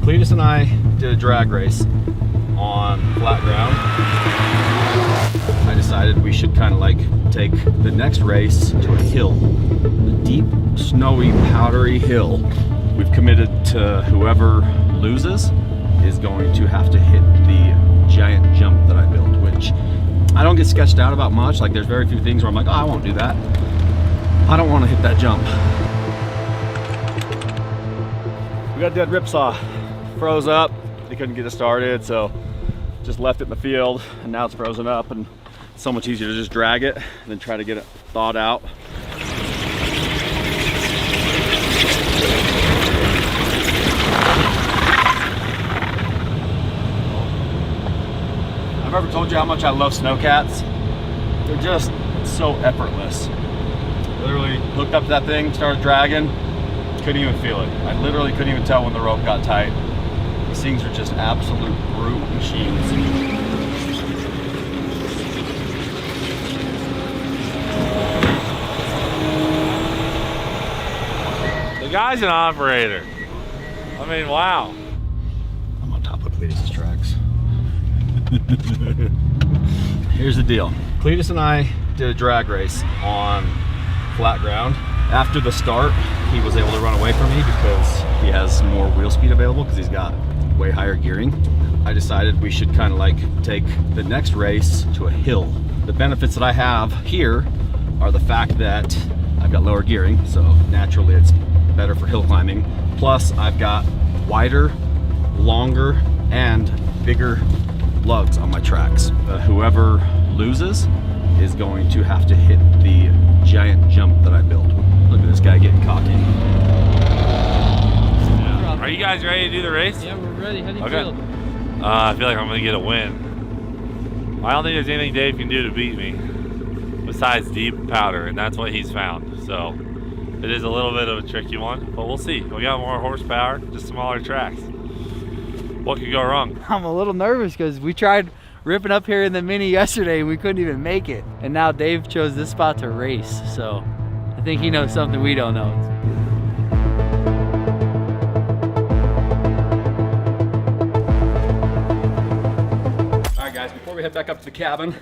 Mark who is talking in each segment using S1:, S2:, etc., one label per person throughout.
S1: Cleetus and I did a drag race on flat ground. I decided we should kind of like take the next race to a hill, a deep, snowy, powdery hill. We've committed to whoever loses is going to have to hit the giant jump that I built, which I don't get sketched out about much. Like there's very few things where I'm like, oh, I won't do that. I don't want to hit that jump. We got dead ripsaw. Froze up, they couldn't get it started, so just left it in the field, and now it's frozen up, and it's so much easier to just drag it than try to get it thawed out. I've ever told you how much I love snowcats. They're just so effortless. Literally hooked up to that thing, started dragging, couldn't even feel it. I literally couldn't even tell when the rope got tight. These things are just absolute brute machines.
S2: The guy's an operator. I mean, wow.
S1: I'm on top of Cleetus' tracks. Here's the deal. Cleetus and I did a drag race on flat ground. After the start, he was able to run away from me because he has more wheel speed available because he's got way higher gearing. I decided we should kind of like take the next race to a hill. The benefits that I have here are the fact that I've got lower gearing, so naturally it's better for hill climbing. Plus I've got wider, longer, and bigger lugs on my tracks. Whoever loses is going to have to hit the giant jump that I built. Look at this guy getting cocky.
S2: Are you guys ready to do the race?
S3: Yeah, we're ready. How do you feel?
S2: I feel like I'm gonna get a win. I don't think there's anything Dave can do to beat me besides deep powder, and that's what he's found. So it is a little bit of a tricky one, but we'll see. We got more horsepower, just smaller tracks. What could go wrong?
S3: I'm a little nervous because we tried ripping up here in the Mini yesterday and we couldn't even make it. And now Dave chose this spot to race, so I think he knows something we don't know.
S1: All right guys, before we head back up to the cabin,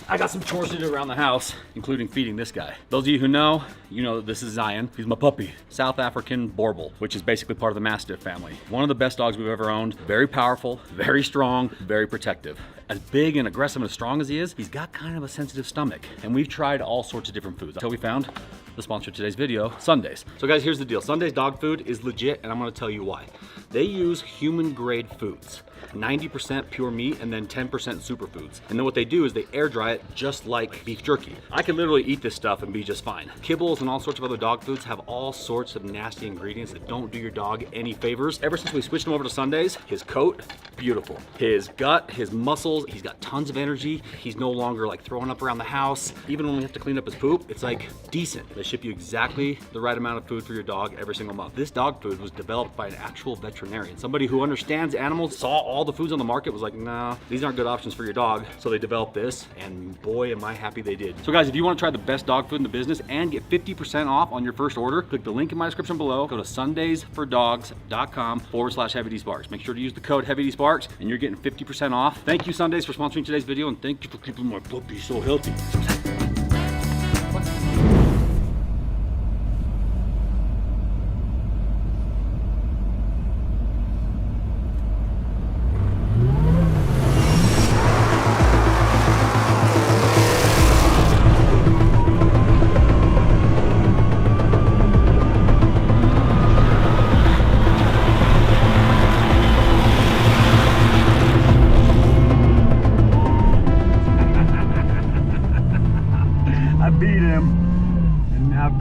S1: I got some chores to do around the house, including feeding this guy. Those of you who know, you know that this is Zion. He's my puppy, South African Borbal, which is basically part of the Mastiff family. One of the best dogs we've ever owned. Very powerful, very strong, very protective. As big and aggressive and as strong as he is, he's got kind of a sensitive stomach. And we've tried all sorts of different foods until we found the sponsor of today's video, Sundays. So guys, here's the deal. Sundays dog food is legit, and I'm gonna tell you why. They use human grade foods. 90% pure meat and then 10% superfoods. And then what they do is they air dry it just like beef jerky. I could literally eat this stuff and be just fine. Kibbles and all sorts of other dog foods have all sorts of nasty ingredients that don't do your dog any favors. Ever since we switched him over to Sundays, his coat, beautiful. His gut, his muscles, he's got tons of energy. He's no longer like throwing up around the house. Even when we have to clean up his poop, it's like decent. They ship you exactly the right amount of food for your dog every single month. This dog food was developed by an actual veterinarian. Somebody who understands animals, saw all the foods on the market, was like, nah, these aren't good options for your dog. So they developed this, and boy, am I happy they did. So guys, if you want to try the best dog food in the business and get 50% off on your first order, click the link in my description below. Go to sundaysfordogs.com/HeavyDSparks. Make sure to use the code HeavyDSparks, and you're getting 50% off. Thank you, Sundays, for sponsoring today's video, and thank you for keeping my puppy so healthy.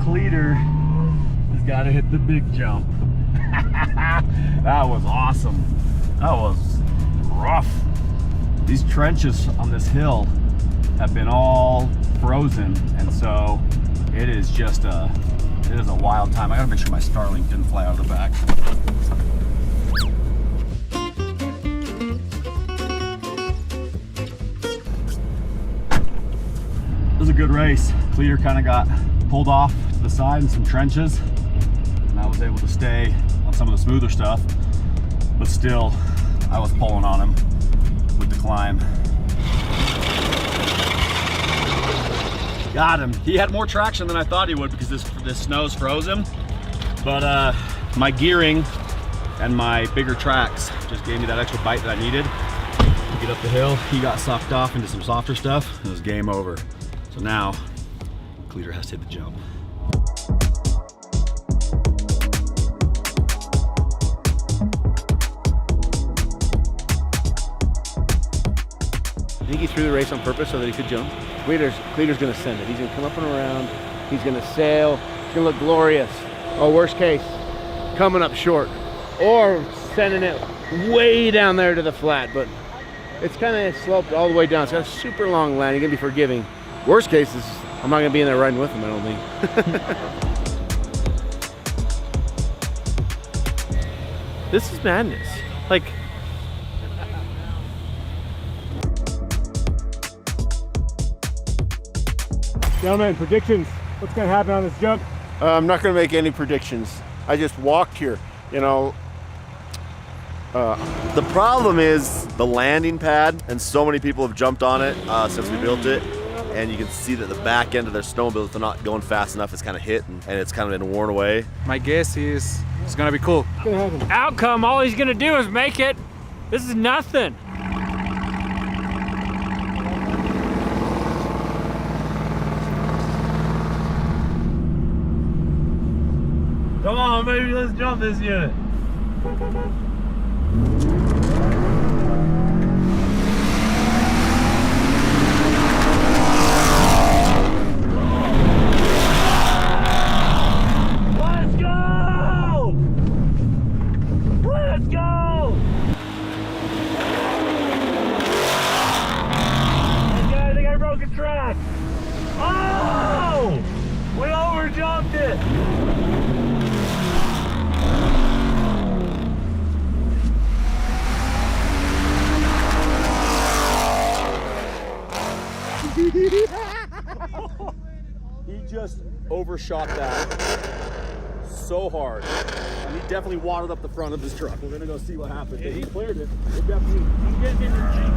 S1: Cleetus has got to hit the big jump. That was awesome. That was rough. These trenches on this hill have been all frozen, and so it is just a wild time. I gotta make sure my Starlink didn't fly out of the back. It was a good race. Cleetus kind of got pulled off to the side in some trenches, and I was able to stay on some of the smoother stuff. but still, I was pulling on him with the climb. Got him. He had more traction than I thought he would because this snow's frozen. But my gearing and my bigger tracks just gave me that extra bite that I needed to get up the hill. He got sucked off into some softer stuff and it was game over. So now, Cleetus has to hit the jump.
S4: I think he threw the race on purpose so that he could jump. Cleetus gonna send it. He's gonna come up and around. He's gonna sail. It's gonna look glorious. Or worst case, coming up short. Or sending it way down there to the flat. But it's kind of sloped all the way down. It's got a super long landing. Gonna be forgiving. Worst case is I'm not gonna be in there riding with him, I don't think. This is madness. Like,
S5: gentlemen, predictions. What's going to happen on this jump?
S4: I'm not going to make any predictions. I just walked here, you know.
S6: The problem is the landing pad, and so many people have jumped on it since we built it. And you can see that the back end of their snowmobile, if they're not going fast enough, it's kind of hit and it's kind of been worn away.
S7: My guess is it's gonna be cool.
S5: What's going to happen?
S8: Outcome, all he's gonna do is make it. This is nothing.
S2: Come on, baby, let's jump this unit. Let's go! Let's go! Okay, I think I broke a track. Oh! We overjumped it!
S1: He just overshot that so hard. And he definitely wadded up the front of his truck. We're gonna go see what happens.
S5: He cleared it. It definitely, I'm getting in your Jeep.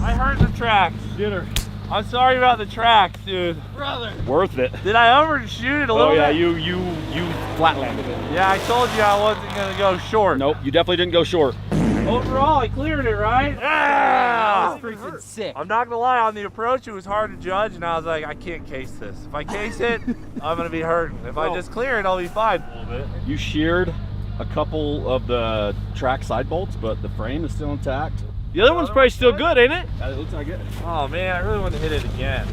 S2: I heard the tracks.
S5: Dinner.
S2: I'm sorry about the tracks, dude.
S1: Worth it.
S2: Did I overshoot it a little
S1: Oh yeah,
S2: bit?
S1: you flat landed it.
S2: Yeah, I told you I wasn't gonna go short.
S1: Nope, you definitely didn't go short.
S2: Overall, I cleared it, right? Yeah!
S3: Freaking sick.
S2: I'm not gonna lie, on the approach, it was hard to judge, and I was like, I can't case this. If I case it, I'm gonna be hurting. If I just clear it, I'll be fine. A little bit.
S1: You sheared a couple of the track side bolts, but the frame is still intact.
S2: The other one's probably still good, ain't it?
S1: It looks like it.
S2: Oh man, I really want to hit it again.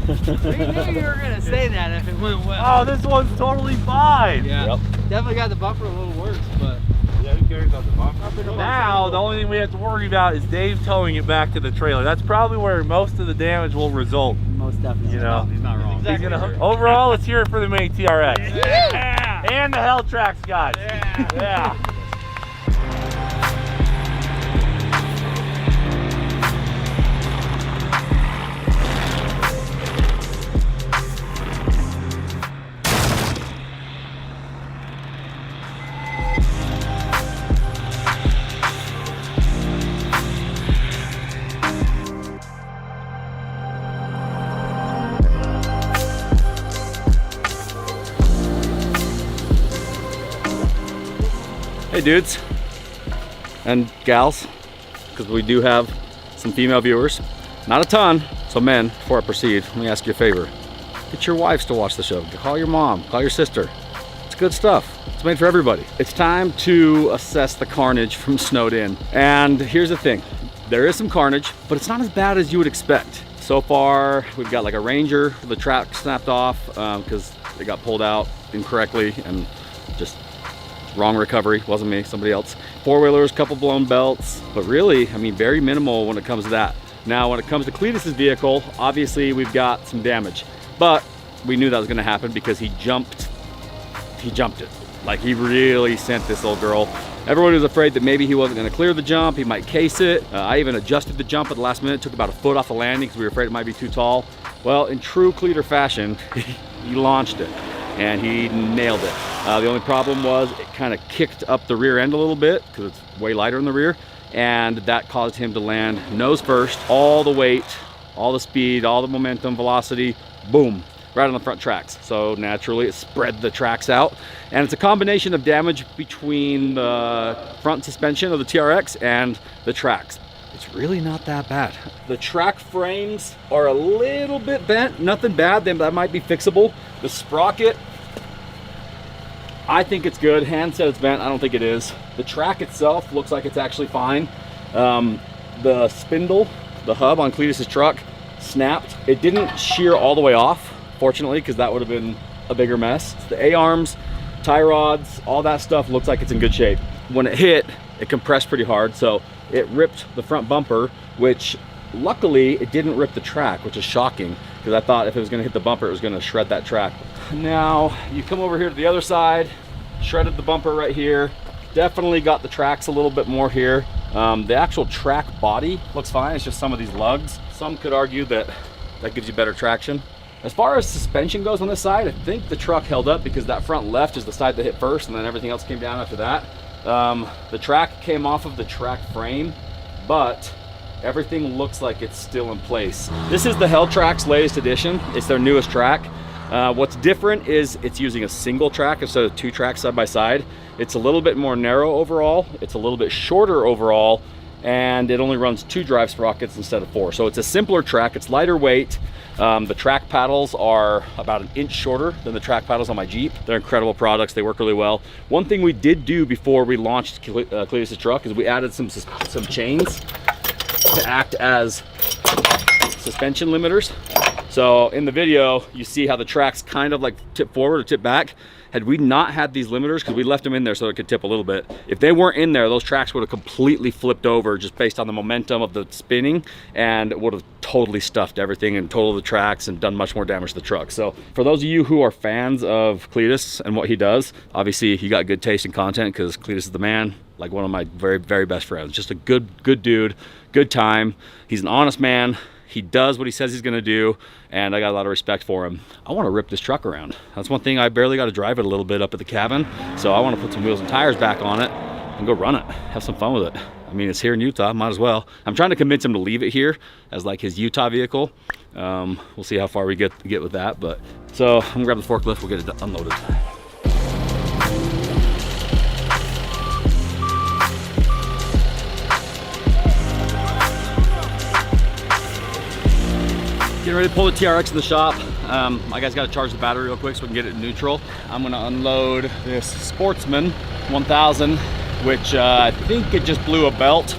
S3: We knew you were gonna say that if it went well.
S2: Oh, this one's totally fine.
S3: Yeah.
S1: Yep.
S3: Definitely got the bumper a little worse, but
S2: Yeah, who cares about the bumper? Now, the only thing we have to worry about is Dave towing it back to the trailer. That's probably where most of the damage will result.
S3: most definitely.
S2: You know,
S1: He's not wrong.
S2: He's gonna, overall, let's hear it for the main TRX. Yeah! And the Hell Tracks guys. Yeah.
S1: Hey dudes and gals, because we do have some female viewers, not a ton. So men, before I proceed, let me ask you a favor. Get your wives to watch the show. Call your mom, call your sister. It's good stuff. It's made for everybody. It's time to assess the carnage from Snowed In. And here's the thing, there is some carnage, but it's not as bad as you would expect. So far, we've got like a Ranger, the track snapped off because it got pulled out incorrectly and just wrong recovery, wasn't me, somebody else. Four-wheelers, couple blown belts, but really, I mean, very minimal when it comes to that. Now, when it comes to Cleetus's vehicle, obviously we've got some damage, but we knew that was gonna happen because he jumped it. Like he really sent this old girl. Everyone was afraid that maybe he wasn't gonna clear the jump, he might case it. I even adjusted the jump at the last minute, took about a foot off the landing because we were afraid it might be too tall. Well, in true Cleetus fashion, he launched it. and he nailed it. The only problem was it kind of kicked up the rear end a little bit because it's way lighter in the rear, and that caused him to land nose first, all the weight, all the speed, all the momentum, velocity, boom, right on the front tracks. So naturally it spread the tracks out, and it's a combination of damage between the front suspension of the TRX and the tracks. It's really not that bad. The track frames are a little bit bent, nothing bad, that might be fixable. The sprocket, I think it's good. Hand said it's bent, I don't think it is. The track itself looks like it's actually fine. The spindle, the hub on Cleetus' truck snapped. It didn't shear all the way off, fortunately, because that would have been a bigger mess. The A-arms, tie rods, all that stuff looks like it's in good shape. When it hit, it compressed pretty hard, so it ripped the front bumper, which luckily it didn't rip the track, which is shocking, because I thought if it was going to hit the bumper, it was going to shred that track. Now you come over here to the other side, shredded the bumper right here, definitely got the tracks a little bit more here. The actual track body looks fine, it's just some of these lugs. Some could argue that that gives you better traction. As far as suspension goes on this side, I think the truck held up because that front left is the side that hit first, and then everything else came down after that. The track came off of the track frame, but everything looks like it's still in place. This is the Helltrack's latest edition. It's their newest track. What's different is it's using a single track instead of two tracks side by side. It's a little bit more narrow overall. It's a little bit shorter overall, and it only runs 2 drive sprockets instead of 4. So it's a simpler track. It's lighter weight. The track paddles are about 1 inch shorter than the track paddles on my Jeep. They're incredible products. They work really well. One thing we did do before we launched Cleetus' truck is we added some chains to act as suspension limiters. So in the video, you see how the tracks kind of like tip forward or tip back. Had we not had these limiters, because we left them in there so it could tip a little bit, if they weren't in there, those tracks would have completely flipped over just based on the momentum of the spinning, and it would have totally stuffed everything and totaled the tracks and done much more damage to the truck. So for those of you who are fans of Cleetus and what he does, obviously he got good taste in content, because Cleetus is the man, like one of my very, very best friends. Just a good dude, good time. He's an honest man. He does what he says he's gonna do, and I got a lot of respect for him. I wanna rip this truck around. That's one thing, I barely got to drive it a little bit up at the cabin, so I wanna put some wheels and tires back on it and go run it, have some fun with it. I mean, it's here in Utah, might as well. I'm trying to convince him to leave it here as like his Utah vehicle. We'll see how far we get with that, but so I'm gonna grab the forklift, we'll get it unloaded. Getting ready to pull the TRX in the shop. My guy's got to charge the battery real quick so we can get it in neutral. I'm going to unload this Sportsman 1000, which I think it just blew a belt.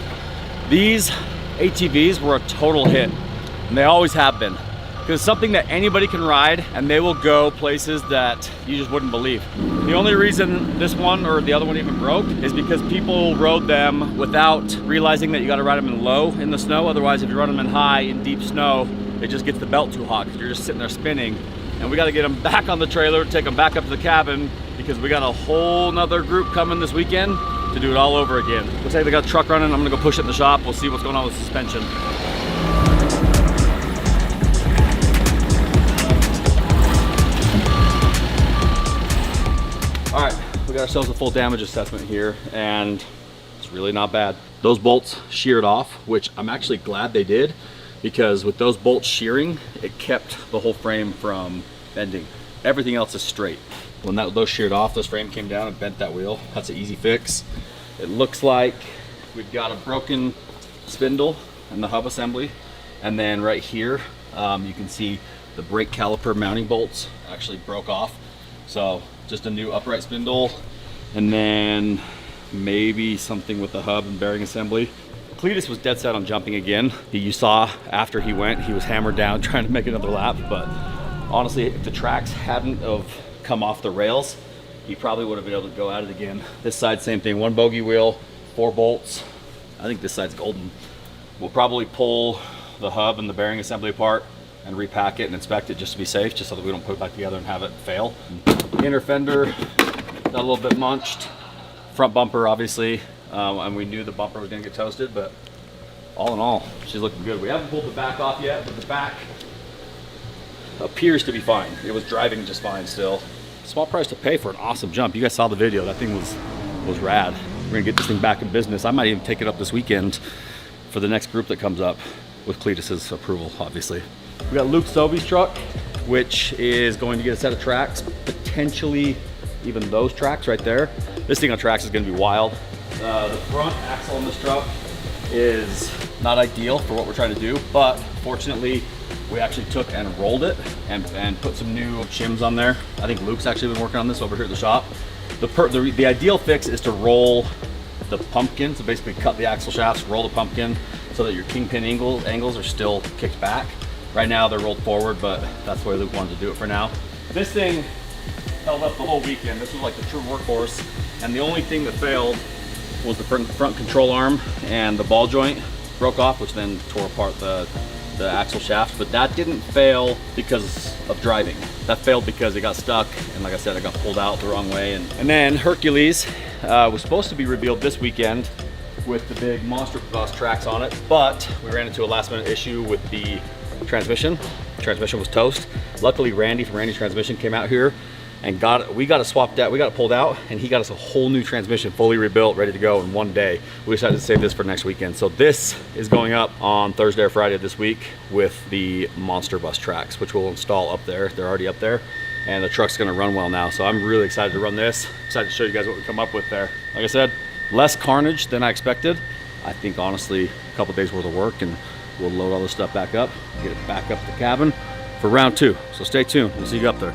S1: These ATVs were a total hit, and they always have been. Because it's something that anybody can ride, and they will go places that you just wouldn't believe. The only reason this one or the other one even broke is because people rode them without realizing that you got to ride them in low in the snow. Otherwise, if you run them in high in deep snow, it just gets the belt too hot because you're just sitting there spinning. And we got to get them back on the trailer, take them back up to the cabin, because we got a whole nother group coming this weekend to do it all over again. Looks like they got a truck running. I'm gonna go push it in the shop. We'll see what's going on with suspension. All right, we got ourselves a full damage assessment here, and it's really not bad. Those bolts sheared off, which I'm actually glad they did, because with those bolts shearing, it kept the whole frame from bending. Everything else is straight. When those sheared off, this frame came down and bent that wheel. That's an easy fix. It looks like we've got a broken spindle in the hub assembly, and then right here, you can see the brake caliper mounting bolts actually broke off. So just a new upright spindle, and then maybe something with the hub and bearing assembly. Cleetus was dead set on jumping again. You saw after he went, he was hammered down trying to make another lap, but honestly, if the tracks hadn't have come off the rails, he probably would have been able to go at it again. This side, same thing, 1 bogey wheel, 4 bolts. I think this side's golden. We'll probably pull the hub and the bearing assembly apart and repack it and inspect it just to be safe, just so that we don't put it back together and have it fail. Inner fender, got a little bit munched. Front bumper, obviously, and we knew the bumper was gonna get toasted, but all in all, she's looking good. We haven't pulled the back off yet, but the back appears to be fine. It was driving just fine still. small price to pay for an awesome jump. You guys saw the video. That thing was rad. We're gonna get this thing back in business. I might even take it up this weekend for the next group that comes up with Cleetus's approval, obviously. We got Luke Sobey's truck, which is going to get a set of tracks, potentially even those tracks right there. This thing on tracks is gonna be wild. The front axle on this truck is not ideal for what we're trying to do, but fortunately, we actually took and rolled it and put some new shims on there. I think Luke's actually been working on this over here at the shop. The ideal fix is to roll the pumpkin, so basically cut the axle shafts, roll the pumpkin so that your kingpin angles are still kicked back. Right now they're rolled forward, but that's the way Luke wanted to do it for now. This thing held up the whole weekend. This was like the true workhorse, and the only thing that failed was the front control arm, and the ball joint broke off, which then tore apart the axle shaft. But that didn't fail because of driving. That failed because it got stuck, and like I said, it got pulled out the wrong way. And then Hercules was supposed to be revealed this weekend with the big monster bus tracks on it, but we ran into a last minute issue with the transmission. The transmission was toast. Luckily, Randy from Randy's Transmission came out here and we got it swapped out, we got it pulled out, and he got us a whole new transmission, fully rebuilt, ready to go in one day. We decided to save this for next weekend. So this is going up on Thursday or Friday this week with the monster bus tracks, which we'll install up there. They're already up there, and the truck's gonna run well now. So I'm really excited to run this. Excited to show you guys what we come up with there. Like I said, less carnage than I expected. I think honestly, a couple days worth of work, and we'll load all this stuff back up, get it back up to the cabin for round 2. So stay tuned, we'll see you up there.